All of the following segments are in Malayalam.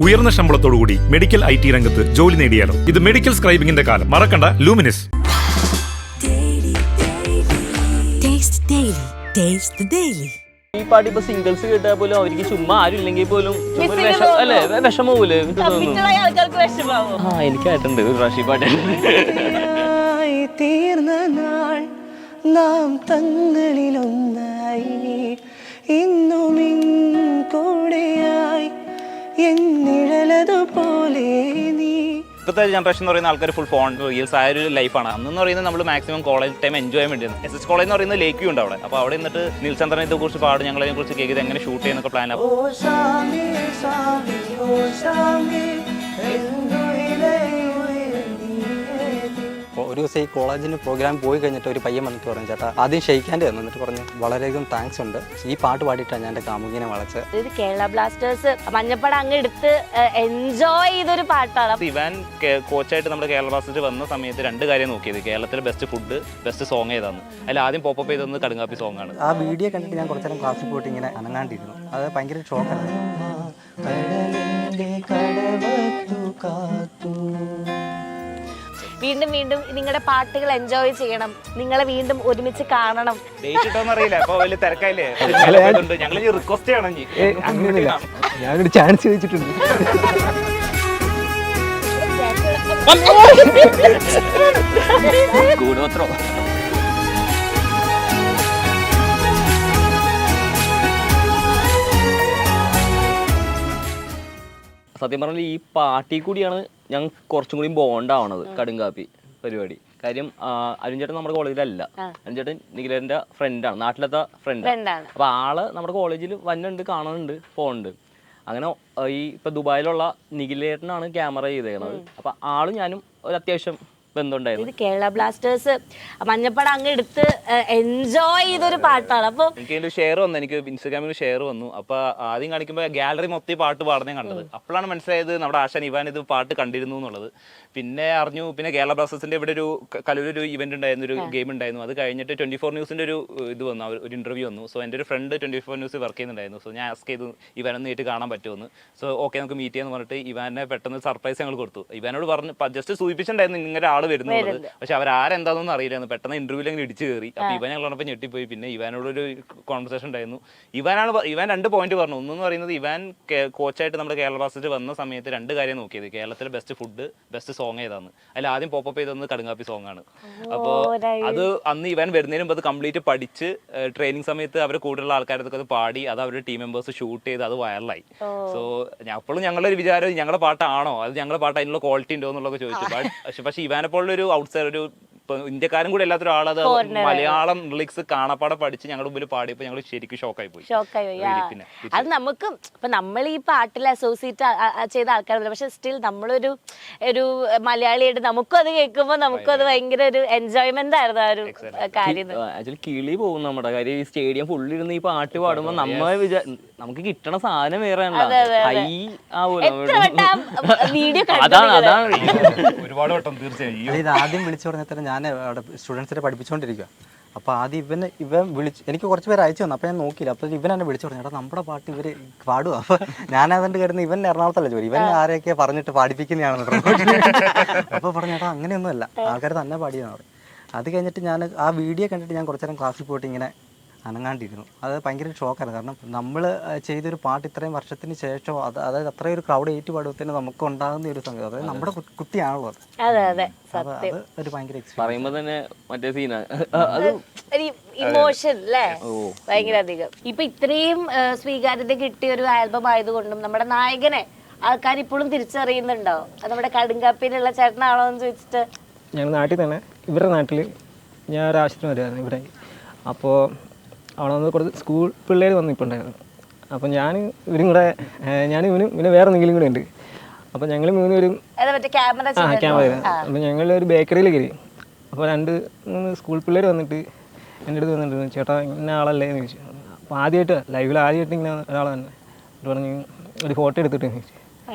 ഉയർന്ന ശമ്പളത്തോടുകൂടി മെഡിക്കൽ IT രംഗത്ത് ജോലി നേടിയാലോ? ഇത് മെഡിക്കൽ സ്ക്രൈബിംഗിന്റെ കാലം. മറക്കണ്ട, ലൂമിനിസ്. ഈ പാട്ട് ഇപ്പൊ സിംഗിൾസ് കേട്ടാൽ പോലും അവർക്ക് ചുമ്മാ ആരും ഇല്ലെങ്കിൽ പോലും അല്ലേ വിഷമ പോലെ എനിക്കായിട്ടുണ്ട് ഒരു പ്രാവശ്യം പാട്ട്. തീർന്ന നാൾ നാം തങ്ങളിലൊന്നായി ഇന്നും കൂടെയായി എന്നിഴലതുപോലെ നീ. ഇപ്പോഴത്തെ ജനറേഷൻ എന്ന് പറയുന്ന ആൾക്കാർ ഫുൾ ഫോൺ റീൽസ് ആയ ഒരു ലൈഫാണ്. അന്നെന്ന് പറയുന്നത് നമ്മൾ മാക്സിമം കോളേജ് ടൈം എൻജോയ് ചെയ്യാൻ വേണ്ടിയാണ്. SS കോളേജ് എന്ന് പറയുന്നത് ലേക്കും ഉണ്ട് അവിടെ. അപ്പോൾ അവിടെ നിന്നിട്ട് നീൽചന്ദ്രനെ കുറിച്ച് പാടും, ഞങ്ങളതിനെ കുറിച്ച് കേൾക്കുക, ഇത് എങ്ങനെ ഷൂട്ട് ചെയ്യുന്നൊക്കെ പ്ലാൻ ആവും. ഒരു ദിവസം ഈ കോളേജിന് പ്രോഗ്രാം പോയി കഴിഞ്ഞിട്ട് ഒരു പയ്യൻ വന്നിട്ട് പറഞ്ഞു, ചേട്ടാ ആദ്യം ഷെയ്ക്കാൻ്റെ എന്നിട്ട് പറഞ്ഞു വളരെയധികം താങ്ക്സ് ഉണ്ട്, ഈ പാട്ട് പാടിയിട്ടാണ് ഞാൻ എൻ്റെ കാമുകിനെ വളച്ച്. ഇത് കേരള ബ്ലാസ്റ്റേഴ്സ് മഞ്ഞപ്പട അങ്ങ് എടുത്ത് എൻജോയ് ചെയ്തൊരു പാട്ടാണ്. ഇവാൻ കോച്ചായിട്ട് നമ്മുടെ കേരള ബ്ലാസ്റ്റേഴ്സ് വന്ന സമയത്ത് രണ്ട് കാര്യം നോക്കിയത്, കേരളത്തിലെ ബെസ്റ്റ് ഫുഡ്, ബെസ്റ്റ് സോങ് ഏതാണ്. അതിൽ ആദ്യം പോപ്പപ്പ് ചെയ്തത് കടുങ്കാപ്പി സോങ് ആണ്. ആ വീഡിയോ കണ്ടിട്ട് ഞാൻ കുറച്ചു നേരം ക്ലാസ്സിൽ പോയിട്ട് ഇങ്ങനെ അനങ്ങാണ്ടിരുന്നു. അത് ഭയങ്കര ഷോക്കാണ്. വീണ്ടും വീണ്ടും നിങ്ങളുടെ പാട്ടുകൾ എൻജോയ് ചെയ്യണം, നിങ്ങളെ വീണ്ടും ഒരുമിച്ച് കാണണം. അറിയില്ല, അപ്പൊ വലിയ തിരക്കായില്ലേ, ഞങ്ങൾ റിക്വസ്റ്റ് ചെയ്യണം. ഞാനൊരു ചാൻസ് ചോദിച്ചിട്ടുണ്ട്. കൂടോത്രോ സത്യം പറഞ്ഞാൽ ഈ പാർട്ടി കൂടിയാണ് ഞങ്ങൾ കുറച്ചും കൂടി ബോണ്ടാവണത്. കടുങ്കാപ്പി പരിപാടി കാര്യം അരുൺ ചേട്ടൻ നമ്മുടെ കോളേജിലല്ല. അരുൺ ചേട്ടൻ നിഖിലേന്റെ ഫ്രണ്ടാണ്, നാട്ടിലത്തെ ഫ്രണ്ടാണ്. അപ്പൊ ആള് നമ്മുടെ കോളേജിൽ വന്നുണ്ട്, കാണുന്നുണ്ട്, പോകുന്നുണ്ട്. അങ്ങനെ ഈ ഇപ്പൊ ദുബായിലുള്ള നിഖിലേട്ടനാണ് ക്യാമറ ചെയ്തേക്കണത്. അപ്പൊ ആളും ഞാനും ഒരു അത്യാവശ്യം ബന്ധമുണ്ടായിരുന്നു. കേരള ബ്ലാസ്റ്റേഴ്സ് മഞ്ഞപ്പട അങ്ങ് എടുത്ത് എൻജോയ് ചെയ്തൊരു പാട്ടാണ്. അപ്പൊ എനിക്ക് ഷെയർ വന്നു, എനിക്ക് ഇൻസ്റ്റാഗ്രാമിൽ ഷെയർ വന്നു. അപ്പൊ ആദ്യം കാണിക്കുമ്പോൾ ഗാലറി മൊത്തം പാട്ട് പാടുന്നേ കണ്ടത്. അപ്പോഴാണ് മനസ്സിലായത് നമ്മുടെ ആശാൻ ഇവാൻ ഇത് പാട്ട് കണ്ടിരുന്നു എന്നുള്ളത്. പിന്നെ അറിഞ്ഞു. പിന്നെ കേരള ബ്ലാസ്റ്റേഴ്സിന്റെ ഇവിടെ ഒരു കലൂരൊരു ഇവന്റ് ഉണ്ടായിരുന്നു, ഒരു ഗെയിം ഉണ്ടായിരുന്നു. അത് കഴിഞ്ഞിട്ട് 24 ന്യൂസിന്റെ ഒരു ഇത് വന്നു, ഒരു ഇന്റർവ്യൂ വന്നു. സോ എൻ്റെ ഒരു ഫ്രണ്ട് 24 ന്യൂസ് വർക്ക് ചെയ്യുന്നുണ്ടായിരുന്നു. സോ ഞാൻ ആസ്ക് ചെയ്തു ഇവാനൊന്ന് നേരിട്ട് കാണാൻ പറ്റുമെന്ന്. സോ ഓക്കെ നമുക്ക് മീറ്റ് ചെയ്യാന്ന് പറഞ്ഞിട്ട് ഇവാനെ പെട്ടെന്ന് സർപ്രൈസ് ഞങ്ങൾ കൊടുത്തു. ഇവാനോട് പറഞ്ഞു, ജസ്റ്റ് സൂചിപ്പിച്ചിട്ടുണ്ടായിരുന്നു ഇങ്ങനെ ആള് വരുന്നത്. പക്ഷെ അവരാരെന്താണെന്ന് അറിയില്ലായിരുന്നു. പെട്ടെന്ന് ഇന്റർവ്യൂവിൽ അങ്ങനെ ഇടിച്ചു കയറി. അപ്പൊ ഇവാൻ ഞങ്ങൾ പറഞ്ഞപ്പോൾ ഞെട്ടിപ്പോയി. പിന്നെ ഇവാനോടൊരു കോൺവെർസേഷൻ ഉണ്ടായിരുന്നു. ഇവാൻ 2 പോയിന്റ് പറഞ്ഞു. ഒന്നെന്ന് പറയുന്നത് ഇവാൻ കോച്ചായിട്ട് നമ്മുടെ കേരള ബ്ലാസ്റ്റേഴ്സ് വന്ന സമയത്ത് 2 കാര്യം നോക്കിയത്, കേരളത്തിലെ ബെസ്റ്റ് ഫുഡ്, ബെസ്റ്റ് സോങ് ഏതാണ്. അതിൽ ആദ്യം പോപ്പപ്പ് ചെയ്തത് കടുങ്കാപ്പി സോങ് ആണ്. അപ്പോൾ അത് അന്ന് ഇവാൻ വരുന്നതിന് മുമ്പ് അത് കംപ്ലീറ്റ് പഠിച്ച് ട്രെയിനിങ് സമയത്ത് അവരുടെ കൂടെയുള്ള ആൾക്കാരൊക്കെ അത് പാടി, അത് അവരുടെ ടീം മെമ്പേഴ്സ് ഷൂട്ട് ചെയ്ത് അത് വൈറലായി. സോ അപ്പോഴും ഞങ്ങളുടെ ഒരു വിചാരം ഞങ്ങളുടെ പാട്ടാണോ, അത് ഞങ്ങളുടെ പാട്ട് അതിനുള്ള ക്വാളിറ്റി ഉണ്ടോ എന്നുള്ളതൊക്കെ ചോദിച്ചു. പക്ഷെ ഇവാനെ പോലുള്ള ഒരു ഔട്ട്സൈഡർ, ഒരു ഇന്ത്യക്കാരും കൂടെ അല്ലാത്തൊരു ആളത് മലയാളം ലിറിക്സ് കാണാപ്പാടെ പഠിച്ച് ഞങ്ങളുടെ മുമ്പിൽ പാടിയപ്പോൾ ഞങ്ങൾ ശരിക്കും ഷോക്കായി പോയി. അത് നമുക്ക് ഇപ്പൊ നമ്മൾ ഈ പാട്ടിൽ അസോസിയേറ്റ് ചെയ്ത ആൾക്കാരല്ല, പക്ഷെ സ്റ്റിൽ നമ്മളൊരു മലയാളിയായിട്ട് നമുക്കും അത് കേൾക്കുമ്പോൾ നമുക്കും അത് ഭയങ്കര ഒരു എൻജോയ്മെന്റ് ആയിരുന്നു ആ ഒരു കാര്യം. ആക്ച്വലി കിളി പോകും നമ്മുടെ കാര്യം. ഈ സ്റ്റേഡിയം ഫുള്ളിരുന്ന് ഈ പാട്ട് പാടുമ്പോൾ നമുക്ക് കിട്ടണ സാധനം വേറെ ഒരുപാട് വട്ടം. തീർച്ചയായും ആദ്യം വിളിച്ചു പറഞ്ഞാൽ ഞാൻ അവിടെ സ്റ്റുഡൻസിനെ പഠിപ്പിച്ചുകൊണ്ടിരിക്കുക. അപ്പോൾ ആദ്യം ഇവൻ വിളിച്ച് എനിക്ക് കുറച്ച് പേര് അയച്ചു തന്നു. അപ്പോൾ ഞാൻ നോക്കിയില്ല. അപ്പോൾ ഇവൻ എന്നെ വിളിച്ചു പറഞ്ഞു, ചേട്ടാ നമ്മുടെ പാട്ട് ഇവർ പാടുക. അപ്പോൾ ഞാൻ അതുകൊണ്ട് കരുതുന്നത് ഇവൻ എറണാകുളത്തല്ല ജോലി, ഇവൻ ആരെയൊക്കെ പറഞ്ഞിട്ട് പാടിപ്പിക്കുന്നതാണെന്ന്. അപ്പോൾ പറഞ്ഞു, ചേട്ടാ അങ്ങനെയൊന്നുമല്ല, ആൾക്കാർ തന്നെ പാടിയെന്ന് പറയും. അത് കഴിഞ്ഞിട്ട് ഞാൻ ആ വീഡിയോ കണ്ടിട്ട് ഞാൻ കുറച്ച് നേരം ക്ലാസ്സിൽ പോയിട്ട് ഇങ്ങനെ അനങ്ങാണ്ടിരുന്നു. അത് ഭയങ്കര ഷോക്കാണ്. കാരണം നമ്മൾ ചെയ്തൊരു പാട്ട് ഇത്രയും വർഷത്തിന് ശേഷം അതായത് അത്രയും ഒരു ക്രൗഡ് ഏറ്റു പാടുന്നതിന് നമുക്ക് ഉണ്ടാകുന്ന ഒരു സംഗതി, അതായത് നമ്മുടെ കുട്ടിയാണല്ലോ അത്. അത് ഒരു ഭയങ്കര പറയുമ്പോ തന്നെ മറ്റേ സീനാണ്, ഇമോഷൻ അല്ലേ ഭയങ്കര അധികം. ഇപ്പൊ ഇത്രയും സ്വീകാര്യത കിട്ടിയ ഒരു ആൽബം ആയതുകൊണ്ടും നമ്മുടെ നായകനെ ആൾക്കാർ ഇപ്പോഴും തിരിച്ചറിയുന്നുണ്ടോ? അത് നമ്മുടെ കടുങ്കാപ്പിയിലുള്ള ചേട്ടനാണോ എന്ന് ചോദിച്ചിട്ട്. ഞങ്ങൾ നാട്ടിൽ തന്നെ, ഇവരുടെ നാട്ടിൽ ഞാൻ ഒരാവശ്യത്തിന് വരുമായിരുന്നു ഇവിടെ. അപ്പോൾ അവിടെ വന്ന് കുറച്ച് സ്കൂൾ പിള്ളേർ വന്ന് ഇപ്പോൾ ഉണ്ടായിരുന്നു. അപ്പോൾ ഇവരും കൂടെ ഇവനും പിന്നെ വേറെ എന്തെങ്കിലും കൂടെ ഉണ്ട്. അപ്പോൾ ഞങ്ങൾ 3 പേരും ക്യാമറ. അപ്പോൾ ഞങ്ങളൊരു ബേക്കറിയിൽ കയറി. അപ്പോൾ 2-3 സ്കൂൾ പിള്ളേർ വന്നിട്ട് എൻ്റെ അടുത്ത് വന്നിട്ട്, ചേട്ടാ ഇന്ന ആളല്ലേ എന്ന് ചോദിച്ചു. അപ്പോൾ ആദ്യമായിട്ട് ലൈവിൽ ആദ്യമായിട്ട് ഇങ്ങനെ ഒരാൾ തന്നെ പറഞ്ഞു, ഒരു ഫോട്ടോ എടുത്തിട്ട് ചോദിച്ചു.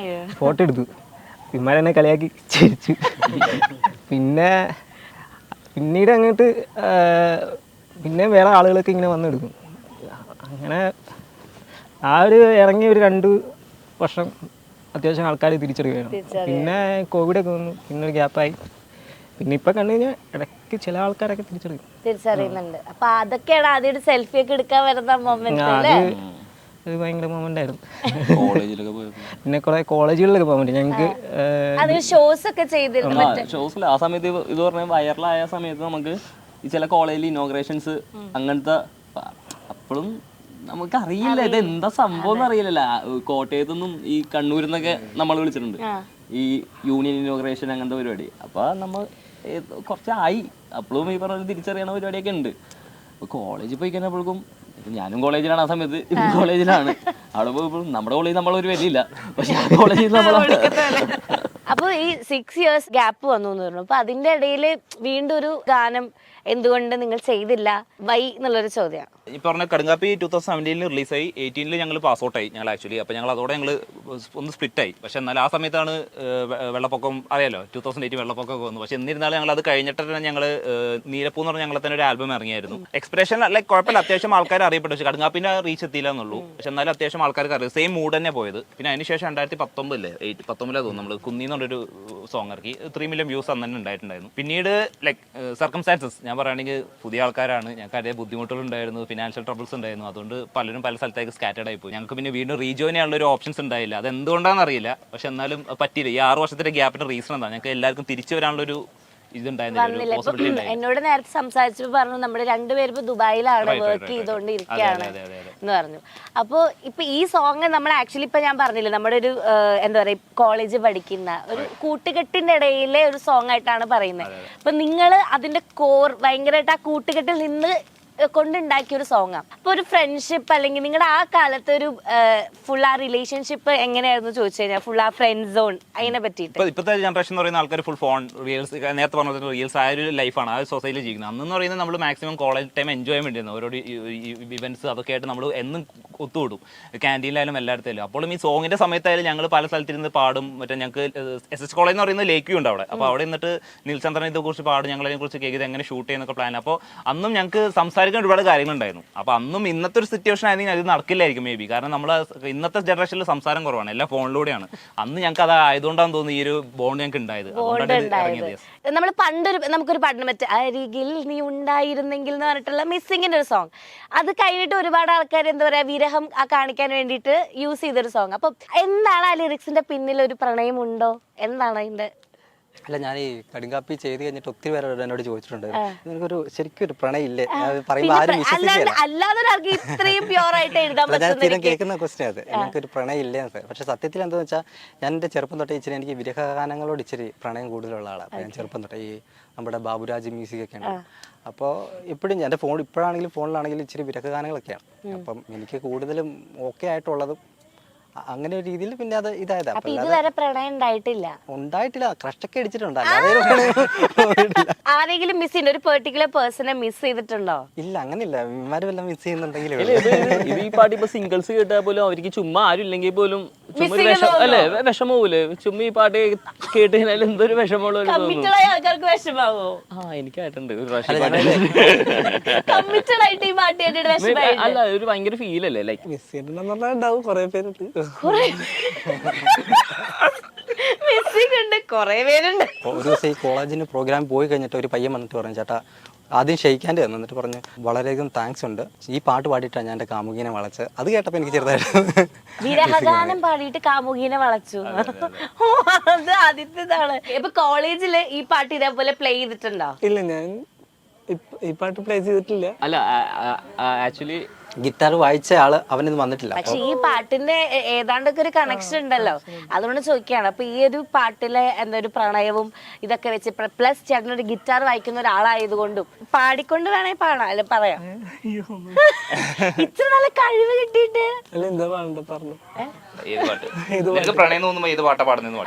ഫോട്ടോ എടുത്തു. ഇമാരെന്നെ കളിയാക്കി ചിരിച്ചു. പിന്നീട് അങ്ങോട്ട് പിന്നെ വേറെ ആളുകളൊക്കെ ഇങ്ങനെ വന്നെടുക്കും. അങ്ങനെ ആ ഒരു ഇറങ്ങി ഒരു 2 വർഷം അത്യാവശ്യം ആൾക്കാർ തിരിച്ചറിയുമായിരുന്നു. പിന്നെ കോവിഡൊക്കെ വന്നു, പിന്നെ ഒരു ഗ്യാപ്പായി. പിന്നെ ഇപ്പം കണ്ടു കഴിഞ്ഞാൽ ഇടയ്ക്ക് ചില ആൾക്കാരൊക്കെ തിരിച്ചറിയുന്നുണ്ട്. അപ്പൊ അതൊക്കെയാണ് ആദ്യം ഒരു സെൽഫി ഒക്കെ എടുക്കാൻ വരുന്ന മൊമെന്റ് അല്ലേ? അത് ഭയങ്കര മൊമെന്റ് ആയിരുന്നു. കോളേജിലൊക്കെ പോയപ്പോൾ പിന്നെ കുറെ കോളേജുകളിലൊക്കെ പോകാൻ പറ്റും ഞങ്ങൾക്ക്. അതിന് ഷോസ് ഒക്കെ ചെയ്തിരുന്നു. ഷോസിൽ ആ സമയത്ത് ഇത് പറഞ്ഞാൽ വൈറലായ സമയത്ത് നമുക്ക് ഈ ചില കോളേജിൽ ഇനോഗ്രേഷൻസ് അങ്ങനത്തെ അപ്പോഴും നമുക്ക് അറിയില്ല ഇത് എന്താ സംഭവം എന്ന് അറിയില്ലല്ല. കോട്ടയത്തു നിന്നും ഈ കണ്ണൂരിൽ നിന്നൊക്കെ നമ്മൾ വിളിച്ചിട്ടുണ്ട് ഈ യൂണിയൻ ഇനോഗ്രേഷൻ അങ്ങനത്തെ പരിപാടി. അപ്പൊ നമ്മൾ കുറച്ചായി അപ്പോഴും ഈ പറഞ്ഞ തിരിച്ചറിയണ പരിപാടിയൊക്കെ ഉണ്ട്. അപ്പൊ കോളേജിൽ പോയി കഴിഞ്ഞപ്പോഴേക്കും ഞാനും കോളേജിലാണ് ആ സമയത്ത്, കോളേജിലാണ്. അവിടെ പോയപ്പോഴും നമ്മുടെ കോളേജിൽ നമ്മളൊരു വരില്ല, പക്ഷെ ആ കോളേജിൽ നമ്മൾ അപ്പൊ ഈ 6 years ഗ്യാപ്പ് വന്നു എന്ന് പറഞ്ഞു. അപ്പൊ അതിന്റെ ഇടയിൽ വീണ്ടും ഒരു ഗാനം എന്തുകൊണ്ട് നിങ്ങൾ ചെയ്തില്ല, വൈ എന്നുള്ളൊരു ചോദ്യമാണ്. ഈ പറഞ്ഞ കടുങ്കാപ്പി 2017 റിലീസായി, 18 ഞങ്ങൾ പാസ് ഔട്ടായി ഞങ്ങൾ ആക്ച്വലി. അപ്പോൾ ഞങ്ങൾ അതോടെ ഞങ്ങൾ ഒന്ന് സ്പ്ലിറ്റായി. പക്ഷേ എന്നാൽ ആ സമയത്താണ് വെള്ളപ്പൊക്കം അറിയാലോ, 2018 വെള്ളപ്പൊക്കമൊക്കെ വന്നു. പക്ഷേ എന്നിരുന്നാലും ഞങ്ങൾ അത് കഴിഞ്ഞിട്ട് തന്നെ ഞങ്ങൾ നീലപ്പൂ എന്ന് പറഞ്ഞ ഞങ്ങൾ തന്നെ ഒരു ആൽബം ഇറങ്ങിയായിരുന്നു. എക്സ്പ്രഷൻ ലൈക്ക് കുഴപ്പമില്ല, അത്യാവശ്യം ആൾക്കാർ അറിയപ്പെട്ടു. പക്ഷേ കടുങ്കാപ്പിൻ്റെ റീച്ച് എത്തിയില്ല എന്നുള്ളൂ. പക്ഷേ എന്നാലും അത്യാവശ്യം ആൾക്കാർക്ക് അറിയാം. സെയിം മൂഡ് തന്നെ പോയത്. പിന്നെ അതിനുശേഷം 2019 തോന്നുന്നു നമ്മൾ കുന്നി എന്നൊരു സോങ് ഇറക്കി. 3 million വ്യൂസ് അന്ന് തന്നെ ഉണ്ടായിട്ടുണ്ടായിരുന്നു. പിന്നീട് ലൈക്ക് സർക്കംസ്റ്റാൻസസ് ഞാൻ പറയുകയാണെങ്കിൽ പുതിയ ആൾക്കാരാണ്, ഞങ്ങൾക്ക് അതേ ബുദ്ധിമുട്ടുകളുണ്ടായിരുന്നു, ഫിനാൻഷ്യൽ ട്രബിൾസ് ഉണ്ടായിരുന്നു. അതുകൊണ്ട് പലരും പല സ്ഥലത്തേക്ക് സ്കാറ്റേഡ് ആയി പോയി. ഞങ്ങൾക്ക് പിന്നെ വീണ്ടും റീജോയിൻ ചെയ്യാനുള്ള ഒരു ഓപ്ഷൻസ് ഉണ്ടായില്ല. അത് എന്തുകൊണ്ടാണെന്ന് അറിയില്ല, പക്ഷെ എന്നാലും പറ്റിയില്ല. ഈ 6 വർഷത്തിന്റെ ഗ്യാപ്പിന്റെ റീസൺ എന്താണ്, ഞങ്ങൾക്ക് എല്ലാവർക്കും തിരിച്ചു വരാനുള്ളൊരു വന്നില്ല. എന്നോട് നേരത്തെ സംസാരിച്ചപ്പോൾ പറഞ്ഞു നമ്മുടെ രണ്ടുപേരും ഇപ്പൊ ദുബായിലാണ് വർക്ക് ചെയ്തുകൊണ്ട് ഇരിക്കുകയാണ് എന്ന് പറഞ്ഞു. അപ്പോൾ ഇപ്പൊ ഈ സോങ് നമ്മൾ ആക്ച്വലി ഇപ്പൊ ഞാൻ പറഞ്ഞില്ലേ നമ്മുടെ ഒരു എന്താ പറയാ കോളേജ് പഠിക്കുന്ന ഒരു കൂട്ടുകെട്ടിന്റെ ഇടയിലെ ഒരു സോങ് ആയിട്ടാണ് പറയുന്നത്. അപ്പൊ നിങ്ങൾ അതിന്റെ കോർ ഭയങ്കരമായിട്ട് ആ കൂട്ടുകെട്ടിൽ നിന്ന് കൊണ്ടുണ്ടാക്കിയ ഒരു സോങ്ങാണ്. അപ്പൊ ഒരു ഫ്രണ്ട്ഷിപ്പ് അല്ലെങ്കിൽ നിങ്ങളുടെ ആ കാലത്ത് ഒരു ഫുൾ ആ റിലേഷൻഷിപ്പ് എങ്ങനെയായിരുന്നു ചോദിച്ചു കഴിഞ്ഞാൽ, ഫുൾ ആ ഫ്രണ്ട് സോൺ അതിനെ പറ്റിയിട്ട്? ഇപ്പോഴത്തെ ജനറേഷൻ എന്ന് പറയുന്ന ആൾക്കാർ ഫുൾ ഫോൺ റീൽസ്, നേരത്തെ പറഞ്ഞ റീൽസ് ആ ഒരു ലൈഫാണ്, ആ ഒരു സൊസൈറ്റിയിൽ ജീവിക്കുന്നത്. അന്നെന്ന് പറയുന്നത് നമ്മൾ മാക്സിമം കോളേജ് ടൈം എൻജോയ് ചെയ്യാൻ വേണ്ടിയിരുന്നു. ഓരോ ഇവന്റ്സ് അതൊക്കെ ആയിട്ട് നമ്മൾ എന്നും ഒത്തുകൂടും, ക്യാൻറ്റീനിലായാലും എല്ലായിടത്തായാലും. അപ്പോഴും ഈ സോങ്ങിന്റെ സമയത്തായാലും ഞങ്ങൾ പല സ്ഥലത്തിരുന്ന് പാടും. മറ്റേ ഞങ്ങൾക്ക് SS കോളേജ് എന്ന് പറയുന്നത് ലേക്ക് വ്യൂ ഉണ്ട് അവിടെ. അപ്പോൾ അവിടെ നിന്നിട്ട് നിൽചന്ദ്രൻ ഇതേക്കുറിച്ച് പാടും, ഞങ്ങളതിനെ കുറിച്ച് കേൾക്കുന്നത് എങ്ങനെ ഷൂട്ട് ചെയ്യുന്നൊക്കെ പ്ലാൻ. അപ്പോൾ അന്നും ഞങ്ങൾക്ക് സംസാരിക്കാൻ ഒരുപാട് കാര്യങ്ങളുണ്ടായിരുന്നു. അപ്പോൾ അന്നും ഇന്നത്തെ ഒരു സിറ്റുവേഷൻ ആയിരുന്നെങ്കിൽ അത് നടക്കില്ലായിരിക്കും മേ ബി. കാരണം നമ്മൾ ഇന്നത്തെ ജനറേഷനിൽ സംസാരം കുറവാണ്, എല്ലാം ഫോണിലൂടെയാണ്. അന്ന് ഞങ്ങൾക്ക് അത് ആയതുകൊണ്ടാണെന്ന് തോന്നുന്നു ഈ ഒരു ബോണ്ട് ഞങ്ങൾക്ക് ഉണ്ടായത്. നമ്മൾ നമുക്കൊരു പാട്ടിന് മറ്റേ അരികിൽ നീ ഉണ്ടായിരുന്നെങ്കിൽ എന്ന് പറഞ്ഞിട്ടുള്ള മിസ്സിങ്ങിന്റെ ഒരു സോങ്, അത് കഴിഞ്ഞിട്ട് ഒരുപാട് ആൾക്കാർ എന്താ പറയാ വിരഹം കാണിക്കാൻ വേണ്ടിയിട്ട് യൂസ് ചെയ്തൊരു സോങ്. അപ്പൊ എന്താണ് ആ ലിറിക്സിന്റെ പിന്നിൽ ഒരു പ്രണയമുണ്ടോ, എന്താണ് അതിന്റെ? അല്ല, ഞാൻ ഈ കടുങ്കാപ്പി ചെയ്ത് കഴിഞ്ഞിട്ട് ഒത്തിരി പേര് എന്നോട് ചോദിച്ചിട്ടുണ്ട്, നിനക്കൊരു ശരിക്കും ഒരു പ്രണയം ഇല്ലേ? പറയുമ്പോൾ ആരും വിശ്വസിക്കില്ല. ഞാൻ സ്ഥിരം കേൾക്കുന്ന ക്വസ്റ്റ്യൻ അത്, എനിക്കൊരു പ്രണയം ഇല്ലേ. പക്ഷെ സത്യത്തിൽ എന്താണെന്ന് വെച്ചാൽ ഞാൻ എൻ്റെ ചെറുപ്പം തൊട്ടേ ഇച്ചിരി എനിക്ക് വിരഹഗാനങ്ങളോട് ഇച്ചിരി പ്രണയം കൂടുതലുള്ള ആളാണ്. അപ്പോൾ ഞാൻ ചെറുപ്പം തൊട്ടേ ഈ നമ്മുടെ ബാബുരാജ് മ്യൂസിക് ഒക്കെ ഉണ്ട്. അപ്പോൾ എപ്പോഴും എൻ്റെ ഫോൺ ഇപ്പോഴാണെങ്കിലും ഫോണിലാണെങ്കിലും ഇച്ചിരി വിരഹഗാനങ്ങളൊക്കെയാണ്. അപ്പം എനിക്ക് കൂടുതലും ഓക്കെ ആയിട്ടുള്ളതും അങ്ങനെ ഒരു രീതിയിൽ പിന്നെ അത് ഇതായത്. ഇതുവരെ പ്രണയം ഉണ്ടായിട്ടില്ല, ക്രഷൊക്കെ അടിച്ചിട്ടുണ്ട്. ആരെങ്കിലും മിസ് ചെയ്യുന്ന ഒരു പെർട്ടിക്കുലർ പേഴ്സണെ മിസ് ചെയ്തിട്ടുണ്ടോ? ഇല്ല, അങ്ങനെയില്ല. ഇവന്മാരും എല്ലാം മിസ് ചെയ്യുന്നുണ്ടെങ്കിൽ ഇത് ഈ പാട്ട് ഇപ്പൊ സിംഗിൾസ് കേട്ടാൽ പോലും അവർക്ക് ചുമ്മാ ആരും ഇല്ലെങ്കിൽ പോലും അല്ലേ വിഷമൂല്ലേ? ചുമ്മാ ഈ പാട്ട് കേട്ട് കഴിഞ്ഞാൽ എന്തൊരു വിഷമമുള്ള ആൾക്കാർക്ക് വിഷമാവോ? എനിക്കായിട്ടുണ്ട് അല്ല, ഒരു ഭയങ്കര ഫീൽ അല്ലേ, ലൈക്ക് മിസ് ചെയ്യണ്ടാവും കുറെ പേരുണ്ട്. ഒരു ദിവസം ഈ കോളേജിന് പ്രോഗ്രാം പോയി കഴിഞ്ഞിട്ട് ഒരു പയ്യൻ വന്നിട്ട് പറഞ്ഞു, ചേട്ടാ ആദ്യം ക്ഷയിക്കാൻ്റെ വന്നു. എന്നിട്ട് പറഞ്ഞു വളരെയധികം താങ്ക്സ് ഉണ്ട്, ഈ പാട്ട് പാടിയിട്ടാണ് ഞാൻ എൻ്റെ കാമുകീനെ വളച്ചത്. അത് കേട്ടപ്പോൾ എനിക്ക് ചെറുതായിട്ട് വിരഹഗാനം പാടിയിട്ട് കാമുകീനെ വളച്ചു. അത് ആദ്യത്തേതാണ്. ഇപ്പൊ കോളേജില് ഈ പാട്ട് ഇതേപോലെ പ്ലേ ചെയ്തിട്ടുണ്ടോ? ഇല്ല, ഞാൻ ഈ പാട്ട് പ്ലേ ചെയ്തിട്ടില്ല. അല്ല, ആക്ച്വലി ഗിറ്റാർ വായിച്ച ആള് അവനത് വന്നിട്ടില്ല. പക്ഷെ ഈ പാട്ടിന്റെ ഏതാണ്ടൊക്കെ ഒരു കണക്ഷൻ ഉണ്ടല്ലോ, അതുകൊണ്ട് ചോദിക്കുകയാണ്. അപ്പൊ ഈ ഒരു പാട്ടിലെ എന്താ ഒരു പ്രണയവും ഇതൊക്കെ വെച്ച് പ്ലസ് ചേട്ടനൊരു ഗിറ്റാർ വായിക്കുന്ന ഒരാളായതുകൊണ്ടും പാടിക്കൊണ്ട് വേണേ പാടാം, അല്ലെ പറയാം. ഇത്ര നല്ല കഴിവ് കിട്ടിയിട്ട് എന്താ പാടണ്ട പറഞ്ഞു. പ്രണയം തോന്നുമ്പോ ഏത് പാട്ടാ പാടുന്നത്?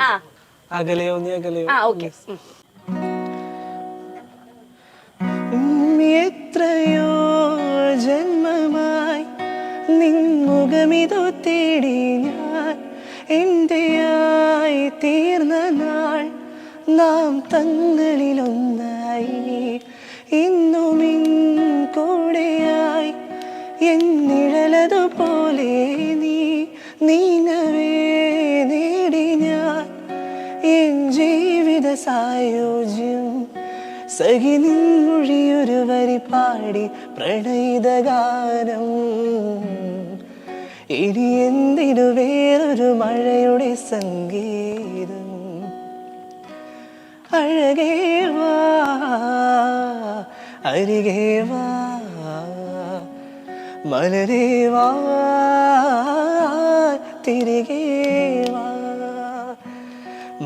അകലെയോ നീ അകലെയോ. എത്രയോ ജന്മമായി നിൻമുഖമിതു തേടി ഞാൻ, എന്റെയായി തീർന്ന നാൾ നാം തങ്ങളിലൊന്നായി, ഇന്നുമിൻ കൂടെയായി എന്നിഴലതുപോലെ നീ നീനവേ നേടി സായോജ്യം സഖി നിൻമൊഴിയൊരു വരി പാടി പ്രണയിതഗാനം ഇനി എന്തിനു വേറൊരു മഴയുടെ സംഗീതം അഴകേ വാ അരികേ വാ മലരേ വാ തിരികെ വാ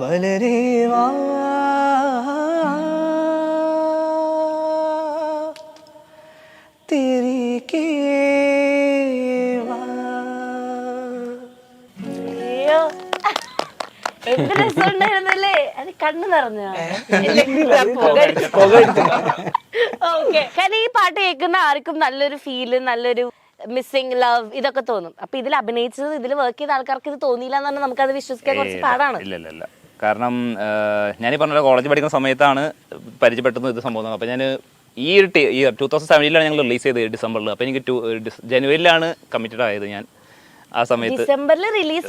മലരേ വാ തിരികെ വാ. അയ്യോ എന്ത് രസമുണ്ടായിരുന്നല്ലേ അത് കണ്ണു നിറഞ്ഞോ ഓക്കെ കാരണം ഈ പാട്ട് കേൾക്കുന്ന ആർക്കും നല്ലൊരു ഫീല് നല്ലൊരു മിസ്സിംഗ് ലവ് ഇതൊക്കെ തോന്നും അപ്പൊ ഇതിൽ അഭിനയിച്ചത് ഇതിൽ വർക്ക് ചെയ്ത ആൾക്കാർക്ക് ഇത് തോന്നിയില്ല എന്ന് പറഞ്ഞാൽ നമുക്കത് വിശ്വസിക്കാൻ കുറച്ച് പാടാണ്. ഇല്ല കാരണം ഞാനീ പറഞ്ഞ കോളേജ് പഠിക്കുന്ന സമയത്താണ് പരിചയപ്പെട്ടത് ഇത് സംഭവം. അപ്പോൾ ഞാൻ ഈ ഒരു 2017 ഞങ്ങൾ റിലീസ് ചെയ്തത് ഡിസംബറിൽ. അപ്പോൾ എനിക്ക് ജനുവരിയിലാണ് കമ്മിറ്റഡ് ആയത് ഞാൻ. ആ സമയത്ത് ഡിസംബറിൽ റിലീസ്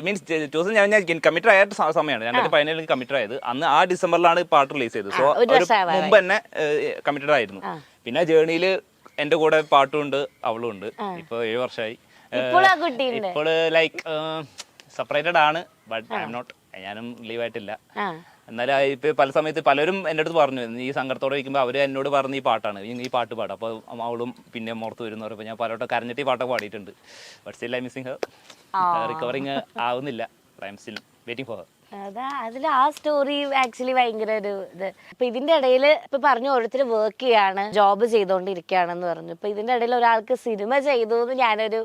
മീൻസ് ഞാൻ കമ്മിറ്റഡ് ആയ സമയമാണ് 2017 കമ്മിറ്റഡ് ആയത്. അന്ന് ആ ഡിസംബറിലാണ് പാട്ട് റിലീസ് ചെയ്തത്. സോ മുമ്പ് തന്നെ കമ്മിറ്റഡ് ആയിരുന്നു. പിന്നെ ജേർണിയിൽ എൻ്റെ കൂടെ പാട്ടും ഉണ്ട് അവളും ഉണ്ട്. ഇപ്പോൾ 7 വർഷമായി. ഇപ്പോൾ ലൈക്ക് സെപ്പറേറ്റഡ് ആണ്. But I am not. ഞാനും ലീവായിട്ടില്ല. എന്നാലും ഇപ്പൊ പല സമയത്ത് പലരും എൻ്റെ അടുത്ത് പറഞ്ഞു ഈ സങ്കടത്തോടെ ഇരിക്കുമ്പോൾ അവര് എന്നോട് പറഞ്ഞ് ഈ പാട്ടാണ് ഈ പാട്ട് പാടും. അപ്പോൾ അവളും പിന്നെ മോർത്ത് വരുന്ന പറയുമ്പോൾ ഞാൻ പലവട്ടം കരഞ്ഞിട്ട് ഈ പാട്ടൊക്കെ പാടിയിട്ടുണ്ട്. But still I missing her. Recovering ആവുന്നില്ല. I am still waiting for her. അതാ അതിൽ ആ സ്റ്റോറി ആക്ച്വലി ഭയങ്കര ഒരു ഇത്. അപ്പൊ ഇതിന്റെ ഇടയിൽ ഇപ്പൊ പറഞ്ഞു ഓരോരുത്തർ വർക്ക് ചെയ്യാണ് ജോബ് ചെയ്തോണ്ടിരിക്കുകയാണെന്ന് പറഞ്ഞു. ഇപ്പൊ ഇതിന്റെ ഇടയിൽ ഒരാൾക്ക് സിനിമ ചെയ്തു എന്ന് ഞാനൊരു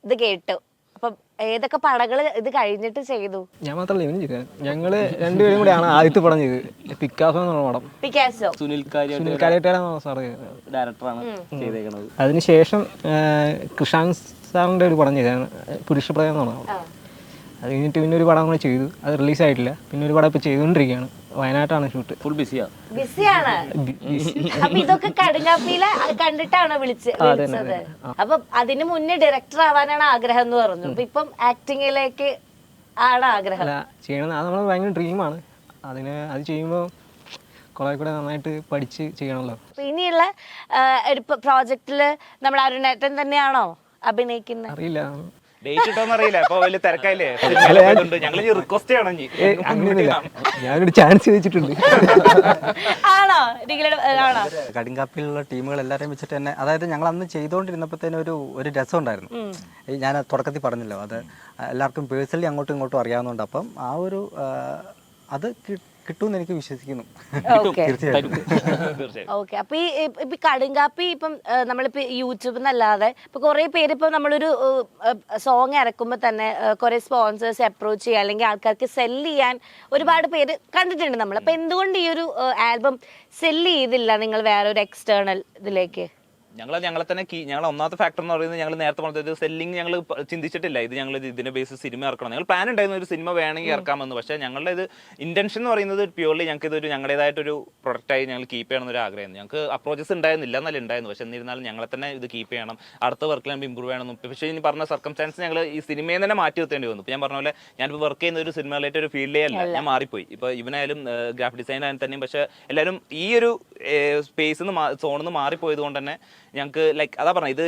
ഇത് കേട്ടു. അപ്പൊ ഏതൊക്കെ പടങ്ങൾ ഇത് കഴിഞ്ഞിട്ട് ചെയ്തു? ഞാൻ മാത്രമല്ല ഇവനും ചെയ്തത്. ഞങ്ങള് രണ്ടുപേരും കൂടെയാണ് ആദ്യത്തെ പടം ചെയ്തത്. പിക്കാസോ എന്നുള്ള പടം. പിക്കാസോ സുനിൽ കാര്യമായിട്ടാണ് സാറ് ചെയ്തത്. ഡയറക്ടറാണ് ചെയ്തേക്കുന്നത്. അതിനുശേഷം കൃഷാന്ത് സാറിന്റെ ഒരു പടം ചെയ്തതാണ് പുരുഷപ്രയം എന്ന് പറഞ്ഞത്. അത് കഴിഞ്ഞിട്ട് പിന്നെ ഒരു പടം കൂടെ ചെയ്തു. അത് റിലീസായിട്ടില്ല. പിന്നെ ഒരു പടം ഇപ്പൊ ചെയ്തുകൊണ്ടിരിക്കുകയാണ്. വയനാട്ടാണ് ഷൂട്ട്. ഫുൾ ബിസിയാണ്. അപ്പൊ ഇതൊക്കെ കടുങ്ങാപ്പിയില കണ്ടിട്ടാണോ വിളിച്ചത്? അപ്പൊ അതിന് മുന്നേ ഡയറക്ടർ ആവാനാണ് ആഗ്രഹം എന്ന് പറഞ്ഞു. അപ്പൊ ഇപ്പം ആക്ടിങ്ങിലേക്ക് ആണ് ആഗ്രഹം. ചെയ്യണം. അത് നമ്മളെ ഭയങ്കര ഡ്രീമാണ്. അത് ചെയ്യുമ്പോൾ കുറെ കൂടെ നന്നായിട്ട് പഠിച്ച് ചെയ്യണമല്ലോ. ഇനിയുള്ള ഒരു പ്രോജക്റ്റില് നമ്മൾ അരുണേട്ടൻ തന്നെയാണോ അഭിനയിക്കുന്നത്? അറിയില്ല. ഡേറ്റ് ഇട്ടോന്ന് അറിയില്ല. അപ്പൊ വലിയ തിരക്കായില്ലേ? ഞങ്ങൾ റിക്വസ്റ്റ് ചെയ്യണം. അങ്ങനെയൊന്നുമില്ല. ഞാനൊരു ചാൻസ് ചോദിച്ചിട്ടുണ്ട്. ആണോ? ആണോ? കടുങ്കാപ്പിലുള്ള ടീമുകൾ എല്ലാവരെയും വെച്ചിട്ട് തന്നെ, അതായത് ഞങ്ങൾ അന്ന് ചെയ്തുകൊണ്ടിരുന്നപ്പോഴത്തേനും ഒരു രസം ഉണ്ടായിരുന്നു. ഞാൻ തുടക്കത്തിൽ പറഞ്ഞല്ലോ, അത് എല്ലാവർക്കും പേഴ്സണലി അങ്ങോട്ടും ഇങ്ങോട്ടും അറിയാവുന്നതുകൊണ്ട് അപ്പം ആ ഒരു അത് കിട്ടുമെന്ന് എനിക്ക് വിശ്വസിക്കുന്നു. ഓക്കെ. അപ്പൊ ഈ കടുങ്കാപ്പി ഇപ്പം നമ്മളിപ്പോ യൂട്യൂബിൽ നിന്നല്ലാതെ ഇപ്പൊ കുറെ പേര് ഇപ്പൊ നമ്മളൊരു സോങ് ഇറക്കുമ്പോൾ തന്നെ കുറെ സ്പോൺസേഴ്സ് അപ്രോച്ച് ചെയ്യുക അല്ലെങ്കിൽ ആൾക്കാർക്ക് സെല്ല് ചെയ്യാൻ ഒരുപാട് പേര് കണ്ടിട്ടുണ്ട് നമ്മൾ. അപ്പൊ എന്തുകൊണ്ട് ഈ ഒരു ആൽബം സെല്ല് ചെയ്തില്ല നിങ്ങൾ വേറെ ഒരു എക്സ്റ്റേണൽ ഇതിലേക്ക്? ഞങ്ങളെ തന്നെ ഞങ്ങൾ ഒന്നാമത്തെ ഫാക്ടർ എന്ന് പറയുന്നത് ഞങ്ങൾ നേരത്തെ പറഞ്ഞത് സെല്ലിംഗ് ഞങ്ങൾ ചിന്തിച്ചിട്ടില്ല. ഞങ്ങൾ ഇതിന്റെ ബേസ് സിനിമ ഇറക്കണം. ഞങ്ങൾ പ്ലാൻ ഉണ്ടായിരുന്ന ഒരു സിനിമ വേണമെങ്കിൽ ഇറക്കാമെന്ന്. പക്ഷേ ഞങ്ങളുടെ ഇത് ഇന്റൻഷൻ എന്ന് പറയുന്നത് പ്യൂർലി ഞങ്ങൾക്ക് ഇതൊരു ഞങ്ങളുടേതായിട്ടൊരു പ്രൊഡക്റ്റായി ഞങ്ങൾ കീപ്പ് ചെയ്യണം എന്നൊരു ആഗ്രഹമായിരുന്നു. ഞങ്ങൾക്ക് അപ്രോച്ചസ് ഉണ്ടായിരുന്നില്ല എന്നല്ല ഉണ്ടായിരുന്നു. പക്ഷേ എന്നിരുന്നാലും ഞങ്ങളെ തന്നെ ഇത് കീപ്പ് ചെയ്യണം, അടുത്ത വർക്കിൽ നമ്മൾ ഇമ്പ്രൂവ് ചെയ്യണം. പക്ഷേ ഇനി പറഞ്ഞ സർക്കംസ്റ്റാൻസ് ഞങ്ങൾ ഈ സിനിമയിൽ തന്നെ മാറ്റി നിർത്തേണ്ടി വന്നു. ഇപ്പോൾ ഞാൻ പറഞ്ഞ പോലെ ഞാനിപ്പോൾ വർക്ക് ചെയ്യുന്ന ഒരു സിനിമ റിലേറ്റഡ് ഒരു ഫീൽഡേ അല്ല, ഞാൻ മാറിപ്പോയി. ഇപ്പോൾ ഇവനായാലും ഗ്രാഫിക് ഡിസൈൻ ആയാലും തന്നെയും. പക്ഷേ എല്ലാവരും ഈ ഒരു സ്പേസിൽ നിന്ന് സോണിൽ നിന്ന് മാറിപ്പോയത് കൊണ്ട് തന്നെ ഞങ്ങൾക്ക് ലൈക്ക് അതാ പറഞ്ഞത് ഇത്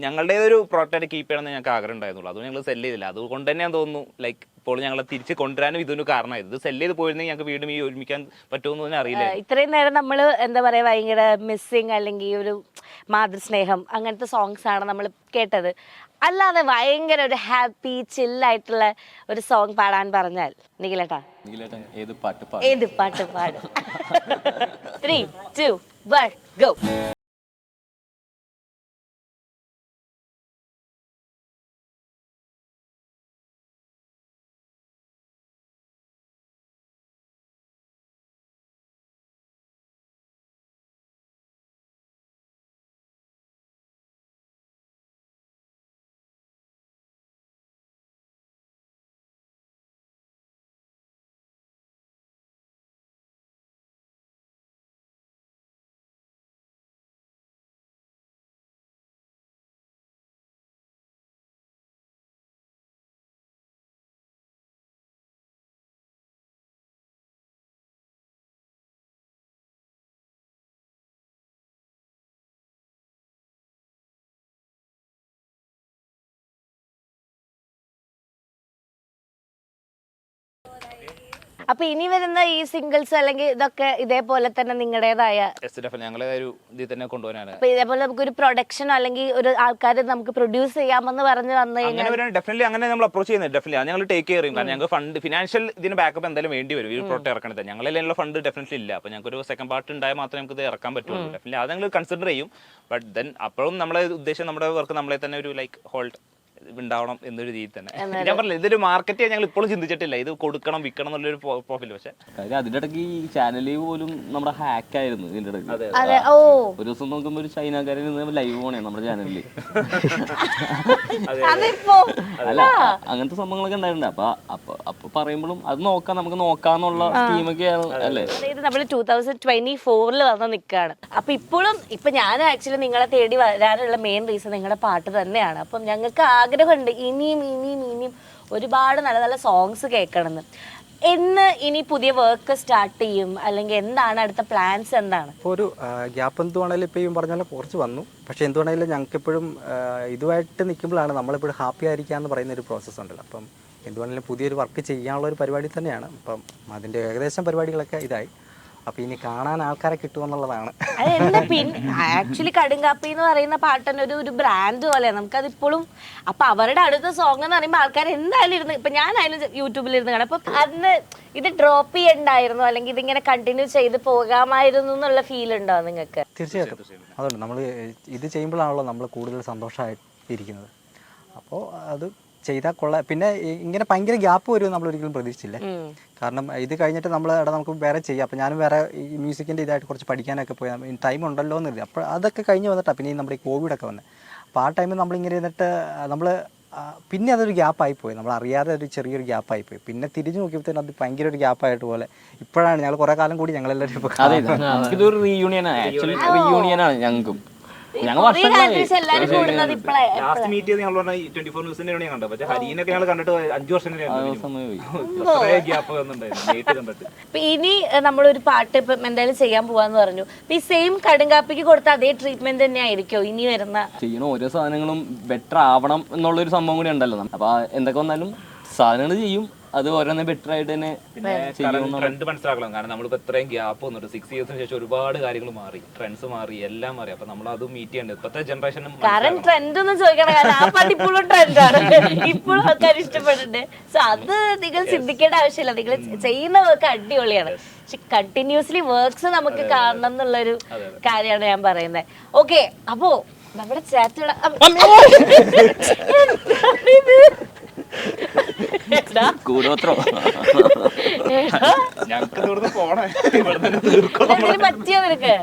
ഞങ്ങളുടേതൊരു പ്രോഡക്റ്റായിട്ട് കീപ്പ് ചെയ്യണമെന്ന് ഞങ്ങൾക്ക് ആഗ്രഹം ഉണ്ടായിരുന്നുള്ളൂ. അതുകൊണ്ട് ഞങ്ങൾ സെല്ല് ചെയ്തില്ല. അതുകൊണ്ട് തന്നെ ഞാൻ തോന്നുന്നു ലൈക്ക് ഇപ്പോൾ ഞങ്ങളെ തിരിച്ച് കൊണ്ടുവരാനും ഇതൊരു കാരണമായത്. ഇത് സെല്ല് ചെയ്ത് പോയിരുന്നെങ്കിൽ ഞങ്ങൾക്ക് വീണ്ടും ഈ ഒരുമിക്കാൻ പറ്റുമെന്ന് തന്നെ അറിയില്ല. ഇത്രയും നേരം നമ്മൾ എന്താ പറയുക ഭയങ്കര മിസ്സിങ് അല്ലെങ്കിൽ ഒരു മാതൃസ്നേഹം അങ്ങനത്തെ സോങ്സ് ആണ് നമ്മൾ കേട്ടത്. അല്ലാതെ ഭയങ്കര ഒരു ഹാപ്പി ചില്ലായിട്ടുള്ള ഒരു സോങ് പാടാൻ പറഞ്ഞാൽ നിഖിലേട്ടാ ഏത് പാട്ട് പാടും? 3, 2, 1 go. അപ്പൊ ഇനി വരുന്ന ഈ സിംഗിൾസ് അല്ലെങ്കിൽ ഇതൊക്കെ ഇതേപോലെ തന്നെ നിങ്ങളുടേതായ ഞങ്ങളെ ഒരു ഇതിൽ തന്നെ കൊണ്ടുപോകാനാണ്. അപ്പൊ ഇതേപോലെ നമുക്കൊരു പ്രൊഡക്ഷനോ അല്ലെങ്കിൽ ഒരു ആൾക്കാർ നമുക്ക് പ്രൊഡ്യൂസ് ചെയ്യാമെന്ന് പറഞ്ഞ് വന്നു കഴിഞ്ഞാൽ അങ്ങനെ ഡെഫിനറ്റ്ലി അങ്ങനെ നമ്മൾ അപ്രോച്ച് ചെയ്യുന്നത് ഡെഫിനറ്റ്ലി അത് ഞങ്ങൾ ടേക്ക് കെയർ ചെയ്യും. കാരണം ഞങ്ങൾക്ക് ഫണ്ട് ഫിനാൻഷ്യൽ ഇതിന് ബാക്കപ്പ് എന്തായാലും വേണ്ടി വരും ഈ പ്രോഡക്റ്റ് ഇറക്കണത്. ഞങ്ങളതിലുള്ള ഫണ്ട് ഡെഫിനറ്റ്ലി ഇല്ല. അപ്പോൾ ഞങ്ങൾക്ക് ഒരു സെക്കൻഡ് പാർട്ട് ഉണ്ടായാൽ മാത്രമേ നമുക്ക് ഇത് ഇറക്കാൻ പറ്റുള്ളൂ. ഡെഫിനറ്റ്ലി അത് ഞങ്ങൾ കൺസിഡർ ചെയ്യും. ബട്ട് ദെൻ അപ്പോഴും നമ്മളെ ഉദ്ദേശം നമ്മുടെ വർക്ക് നമ്മളെ തന്നെ ഒരു ലൈക്ക് ഹോൾഡ് ഉണ്ടാവണം എന്നൊരു രീതി തന്നെ. ഞാൻ പറഞ്ഞില്ല ഇതൊരു മാർക്കറ്റ് ഞങ്ങൾ ഇപ്പോഴും ചിന്തിച്ചിട്ടില്ല ഇത് കൊടുക്കണം വിൽക്കണം എന്നുള്ളൊരു പ്രോഫിൽ. പക്ഷെ അതിന്റെ ഇടയ്ക്ക് ഈ ചാനലിൽ പോലും നമ്മുടെ ഹാക്ക് ആയിരുന്നു ഇതിന്റെ ഇടയ്ക്ക്. അതെ ഓ ഒരു ദിവസം നോക്കുമ്പോൾ ഒരു ചൈനക്കാരൻ നിന്ന് ലൈവ് പോണേ നമ്മുടെ ചാനലിൽ. അതിപ്പോ അല്ല അങ്ങനത്തെ സംഭവങ്ങളൊക്കെ ഉണ്ടായിട്ടുണ്ട്. അപ്പൊ പറയുമ്പോഴും അത് നോക്കാം നമുക്ക് നോക്കാന്നുള്ള സ്കീമൊക്കെയാണ് അല്ലേ. ഇത് നമ്മൾ 2024 വന്ന് നിൽക്കുകയാണ്. അപ്പൊ ഇപ്പോഴും ഇപ്പൊ ഞാൻ ആക്ച്വലി നിങ്ങളെ തേടി വരാനുള്ള മെയിൻ റീസൺ നിങ്ങളുടെ പാട്ട് തന്നെയാണ്. അപ്പം ഞങ്ങൾക്ക് ആഗ്രഹമുണ്ട് ഇനിയും ഇനിയും ഇനിയും ഒരുപാട് നല്ല നല്ല സോങ്സ് കേൾക്കണമെന്ന്. എന്ന് ഇനി പുതിയ വർക്ക് സ്റ്റാർട്ട് ചെയ്യും അല്ലെങ്കിൽ എന്താണ് അടുത്ത പ്ലാൻസ് എന്താണ്? ഇപ്പോൾ ഒരു ഗ്യാപ്പ് എന്തുവാണെങ്കിലും ഇപ്പോൾ ഈ പറഞ്ഞ പോലെ കുറച്ച് വന്നു. പക്ഷേ എന്തുവാണെങ്കിലും ഞങ്ങൾക്ക് എപ്പോഴും ഇതുമായിട്ട് നിൽക്കുമ്പോഴാണ് നമ്മളെപ്പോഴും ഹാപ്പി ആയിരിക്കുക എന്ന് പറയുന്ന ഒരു പ്രോസസ്സ് ഉണ്ടല്ലോ. അപ്പം എന്തുവാണെങ്കിലും പുതിയൊരു വർക്ക് ചെയ്യാനുള്ള ഒരു പരിപാടി തന്നെയാണ്. അപ്പം അതിൻ്റെ ഏകദേശം പരിപാടികളൊക്കെ ഇതായി. അപ്പൊ ഇനി കാണാൻ ആൾക്കാരെ കിട്ടുമെന്നുള്ളതാണ്. അതെന്താ ആക്ച്വലി കടുങ്കാപ്പി എന്ന് പറയുന്ന പാട്ടിന് ഒരു ബ്രാൻഡ് പോലെയാണ് നമുക്കതിപ്പോഴും. അപ്പൊ അവരുടെ അടുത്ത സോങ് എന്ന് പറയുമ്പോൾ ആൾക്കാർ എന്തായാലും ഇരുന്ന് ഇപ്പൊ ഞാനായാലും യൂട്യൂബിൽ ഇരുന്ന് കാണാം. അപ്പൊ അന്ന് ഇത് ഡ്രോപ്പ് ചെയ്യണ്ടായിരുന്നു അല്ലെങ്കിൽ ഇതിങ്ങനെ കണ്ടിന്യൂ ചെയ്ത് പോകാമായിരുന്നു എന്നുള്ള ഫീൽ ഉണ്ടോ നിങ്ങൾക്ക്? തീർച്ചയായിട്ടും അതുകൊണ്ട് നമ്മൾ ഇത് ചെയ്യുമ്പോഴാണല്ലോ നമ്മൾ കൂടുതൽ സന്തോഷമായിട്ടിരിക്കുന്നത്. അപ്പോൾ അത് ചെയ്താൽ കൊള്ളാം. പിന്നെ ഇങ്ങനെ ഭയങ്കര ഗ്യാപ്പ് വരുമെന്ന് നമ്മൾ ഒരിക്കലും പ്രതീക്ഷിച്ചില്ല. കാരണം ഇത് കഴിഞ്ഞിട്ട് നമുക്ക് വേറെ ചെയ്യാം. അപ്പോൾ ഞാനും വേറെ ഈ മ്യൂസിക്കിൻ്റെ ഇതായിട്ട് കുറച്ച് പഠിക്കാനൊക്കെ പോയി ടൈം ഉണ്ടല്ലോ എന്ന് കരുതി. അപ്പോൾ അതൊക്കെ കഴിഞ്ഞ് വന്നിട്ടാണ് പിന്നെ നമ്മുടെ ഈ കോവിഡൊക്കെ വന്നത്. അപ്പോൾ ആ ടൈമിൽ നമ്മളിങ്ങനെ ഇരുന്നിട്ട് നമ്മൾ പിന്നെ അതൊരു ഗ്യാപ്പായിപ്പോയി. നമ്മൾ അറിയാതെ ഒരു ചെറിയൊരു ഗ്യാപ്പായിപ്പോയി. പിന്നെ തിരിഞ്ഞു നോക്കിയപ്പോഴത്തേനും അത് ഭയങ്കര ഒരു ഗ്യാപ്പായിട്ട് പോലെ ഇപ്പോഴാണ് ഞങ്ങൾ കുറേ കാലം കൂടി ഞങ്ങളെല്ലാവരും ഇപ്പോൾ ഇതൊരു റീയൂണിയനാണ്. ആക്ച്വലി റീയൂണിയനാണ് ഞങ്ങൾക്കും. ലാസ്റ്റ് മീറ്റ് ചെയ്ത് ഞങ്ങൾ 24 ന്യൂസിന്റെ കണ്ടത്. പക്ഷേ ഹരീനൊക്കെ ഞങ്ങൾ കണ്ടിട്ട് 5 വർഷം ഗ്യാപ്പ് വന്നിട്ടുണ്ടായിരുന്നു. ഇനി നമ്മളൊരു പാട്ട് ഇപ്പം എന്തായാലും ചെയ്യാൻ പോവാന്ന് പറഞ്ഞു. ഈ സെയിം കടുങ്കാപ്പിക്ക് കൊടുത്ത അതേ ട്രീറ്റ്മെന്റ് തന്നെ ആയിരിക്കും ഇനി വരുന്ന ചെയ്യണ ഓരോ സാധനങ്ങളും ബെറ്റർ ആവണം എന്നുള്ളൊരു സംഭവം കൂടി ഉണ്ടല്ലോ. അപ്പൊ എന്തൊക്കെ വന്നാലും സാധനങ്ങൾ ചെയ്യും അത് ഓരോന്ന് ബെറ്റർ ആയിട്ട് തന്നെ ട്രെൻഡ് മനസ്സിലാക്കണം. കാരണം നമ്മളിപ്പോ ഇത്രയും ഗ്യാപ്പ് വന്നിട്ട് 6 ഇയേഴ്സിന് ശേഷം ഒരുപാട് കാര്യങ്ങൾ മാറി, ട്രെൻഡ്സ് മാറി, എല്ലാം മാറി. അപ്പൊ നമ്മൾ അത് മീറ്റ് ചെയ്യേണ്ടത് ഇപ്പോഴത്തെ ജനറേഷൻ. കാരണം ട്രെൻഡ് ഒന്നും ചോദിക്കണം, കാരണം ആ പാട്ട് ഇപ്പോഴും ട്രെൻഡാണ്, ഇപ്പോഴും ആൾക്കാർ ഇഷ്ടപ്പെടുന്നുണ്ട്. സോ അത് നിങ്ങൾ ചിന്തിക്കേണ്ട ആവശ്യമില്ല, നിങ്ങൾ ചെയ്യുന്ന വർക്ക് അടിപൊളിയാണ്. പക്ഷെ കണ്ടിന്യൂസ്ലി വർക്ക്സ് നമുക്ക് കാണണം എന്നുള്ളൊരു കാര്യമാണ് ഞാൻ പറയുന്നത്. ഓക്കെ, അപ്പോ നമ്മുടെ ചാറ്റ് പറ്റിയോ നിനക്ക്?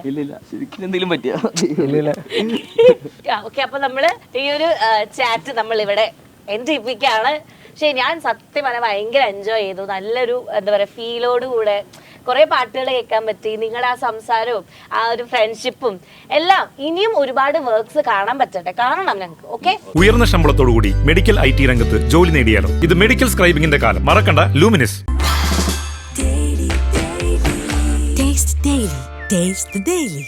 ഓക്കെ, അപ്പൊ നമ്മള് ഈ ഒരു ചാറ്റ് നമ്മൾ ഇവിടെ എൻട്രിപ്പിക്കാണ്. പക്ഷെ ഞാൻ സത്യം പറഞ്ഞാൽ ഭയങ്കര എൻജോയ് ചെയ്തു. നല്ലൊരു എന്താ പറയാ ഫീലോട് കൂടെ കുറെ പാട്ടുകൾ കേൾക്കാൻ പറ്റി. നിങ്ങളുടെ ആ സംസാരവും ആ ഒരു ഫ്രണ്ട്ഷിപ്പും എല്ലാം ഇനിയും ഒരുപാട് വർക്ക്സ് കാണാൻ പറ്റട്ടെ, കാണണം ഞങ്ങൾക്ക്. ഓക്കെ, ഉയർന്ന ശമ്പളത്തോടുകൂടി മെഡിക്കൽ IT രംഗത്ത് ജോലി നേടിയാലോ? ഇത് മെഡിക്കൽ സ്ക്രൈബിംഗിന്റെ കാലം. മറക്കണ്ട, ലൂമിനസ്. Taste the Daily.